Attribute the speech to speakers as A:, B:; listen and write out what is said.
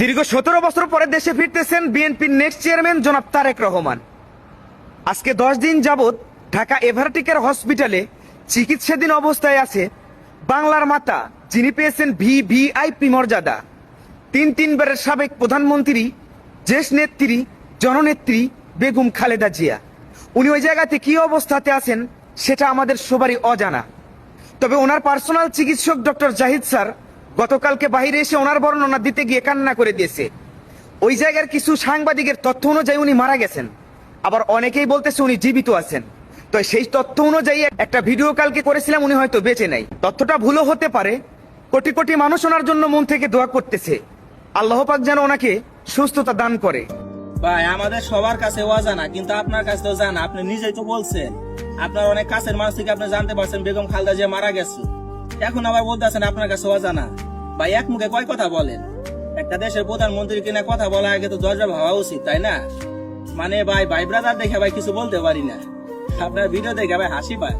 A: দীর্ঘ 17 বছর পরে দেশে ফিরতেছেন বিএনপির নেক্সট চেয়ারম্যান জনাব তারেক রহমান। আজকে 10 দিন যাবৎ ঢাকা এভারটিকের হসপিটালে চিকিৎসাধীন অবস্থায় আছে বাংলার মাতা, যিনি পেয়েছেন ভিভিআইপি মর্যাদা। তিনবারের সাবেক প্রধানমন্ত্রী, দেশ নেত্রী, জননেত্রী বেগম খালেদা জিয়া। উনি ওই জায়গাতে কি অবস্থাতে আছেন সেটা আমাদের সবারই অজানা। তবে ওনার পার্সোনাল চিকিৎসক ডক্টর জাহিদ স্যার গতকালকে বাইরে এসে ওনার বর্ণনা দিতে গিয়ে কান্না করে দিয়েছে। ওই জায়গার কিছু সাংবাদিকের তথ্য অনুযায়ী উনি মারা গেছেন, আবার অনেকেই বলতেছে উনি জীবিত আছেন। তো সেই তথ্য অনুযায়ী একটা ভিডিও কালকে করেছিলাম, উনি হয়তো বেঁচে নাই। তথ্যটা ভুলও হতে পারে। কোটি কোটি মানুষ ওনার জন্য মন থেকে দোয়া করতেছে, আল্লাহ পাক যেন ওনাকে সুস্থতা দান করে।
B: ভাই আমাদের সবার কাছে অজানা, কিন্তু আপনার কাছে তো জানা। আপনি নিজেই তো বলছেন আপনার অনেক কাছের মানুষ থেকে আপনি জানতে পারছেন বেগম খালেদা জিয়া মারা গেছে। এখন আবার বলতেছেন আপনার কাছে অজানা। ভাই এক মুখে কয় কথা বলেন? একটা দেশের প্রধানমন্ত্রী কিনা কথা বলা আগে তো 10 বার ভাবা উচিত, তাই না? মানে ভাই ব্রাদার দেখে ভাই কিছু বলতে পারি না। আপনার ভিডিও দেখে ভাই হাসি পায়।